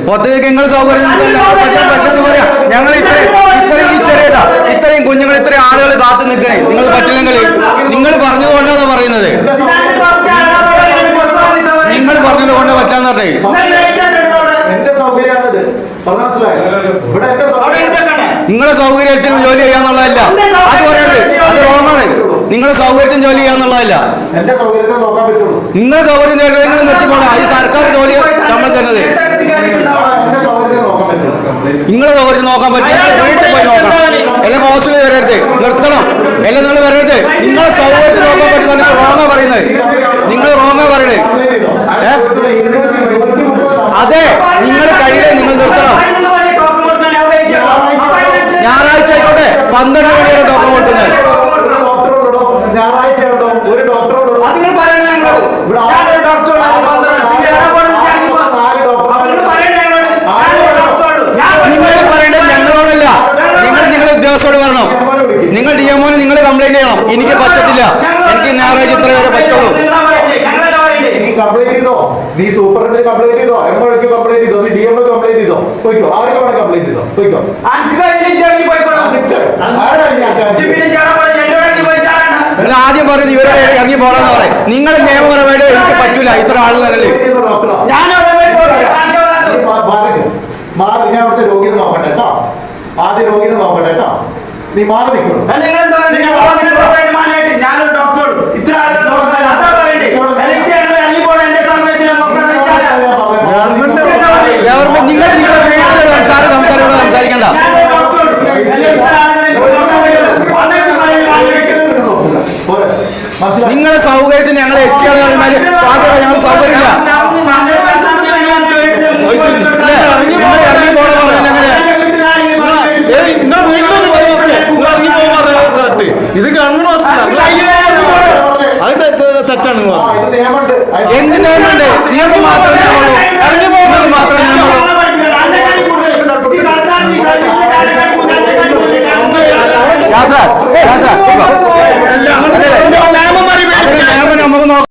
പുറത്തേക്ക് നിങ്ങൾ സൗകര്യം പറ്റുമെന്ന് പറയാം. ഞങ്ങൾ ഇത്രയും ഈ ചെറിയതാ, ഇത്രയും കുഞ്ഞുങ്ങൾ ഇത്രയും ആളുകൾ കാത്തു നിൽക്കണേ. നിങ്ങൾ പറ്റില്ലെങ്കിൽ നിങ്ങൾ പറഞ്ഞതുകൊണ്ടാണ് പറയുന്നത്. നിങ്ങൾ പറഞ്ഞത് കൊണ്ട് പറ്റാന്ന് പറഞ്ഞേ. നിങ്ങളെ സൗകര്യത്തിന് ജോലി ചെയ്യാന്നുള്ളതല്ല, അത് പറയരുത്, അത് റോങ്ങാണ്. നിങ്ങളെ സൗകര്യത്തിന് ജോലി ചെയ്യാന്നുള്ളതല്ല. നിങ്ങളെ സൗകര്യം നിങ്ങൾ നിർത്തിപ്പോണ ഈ സർക്കാർ ജോലി ശമ്പളം തരുന്നത്. നിങ്ങളെ സൗകര്യം നോക്കാൻ പറ്റില്ല, വീട്ടിൽ പോയി നോക്കണം. എല്ലാം ഹോസ്റ്റലിൽ വരരുത്, നിർത്തണം. എല്ലാം നിങ്ങൾ വരരുത്. നിങ്ങളെ സൗകര്യത്തിന് നോക്കാൻ പറ്റുന്ന നിങ്ങൾ റോങ്ങാ പറയുന്നത്. നിങ്ങൾ റോങ്ങാ പറയണേ. അതെ, നിങ്ങൾ കഴിയില്ലേ, നിങ്ങൾ നിർത്തണം. ഞായറാഴ്ച ആയിക്കോട്ടെ 12 മണി വരെ ഡോക്ടർ കൊടുക്കുന്നത്. നിങ്ങൾ പറയേണ്ടത് ഞങ്ങളോടല്ല, നിങ്ങൾ നിങ്ങളുടെ ഉദ്യോഗസ്ഥരോട് പറയണം. നിങ്ങൾ DMO നിങ്ങൾ കംപ്ലൈന്റ് ചെയ്യണം. എനിക്ക് പറ്റത്തില്ല, എനിക്ക് ഞായറാഴ്ച ഇത്ര വരെ പറ്റുള്ളൂ. നീ സൂപ്പറിന് കംപ്ലൈന്റ് ചെയ്തോ, എംഒക്ക് കംപ്ലൈന്റ് ചെയ്തോ, നീ DMO കംപ്ലൈന്റ് ചെയ്തോ, പോയിക്കോ. ആർക്ക് വേണം കംപ്ലൈന്റ് ചെയ്തോ, പോയിക്കോ. ആദ്യം പറഞ്ഞു ഇവരെ ഇറങ്ങി പോകണമെന്ന് പറയും. നിങ്ങൾ നിയമപരമായിട്ട് എനിക്ക് പറ്റൂല ഇത്ര ആളുകളല്ലേ. ഞാൻ അവിടുത്തെ രോഗിയെ നോക്കട്ടെ കേട്ടോ, ആദ്യം രോഗിയെ നോക്കട്ടെ കേട്ടോ. നീ മാറി നിൽക്കണം. ഞാനൊരു ഡോക്ടറോട് ഇത്ര ഗവൺമെന്റ് നിങ്ങൾ നിങ്ങളുടെ വീട്ടിലെ സംസാരിക്കണ്ട. നിങ്ങളെ സൗകര്യത്തിന് ഞങ്ങൾ ഞങ്ങൾ സൗകര്യമില്ല. നിങ്ങൾ ഇറങ്ങി പോണ പറഞ്ഞു അങ്ങനെ. ഇത് ഗവൺമെന്റ് അത് തെറ്റാണ്. എന്ത് നിയമമുണ്ട്? നിങ്ങൾക്ക് മാത്രമേ നിയമമുള്ളൂ, നിങ്ങൾക്ക് മാത്രമേ നിയമമുള്ളൂ.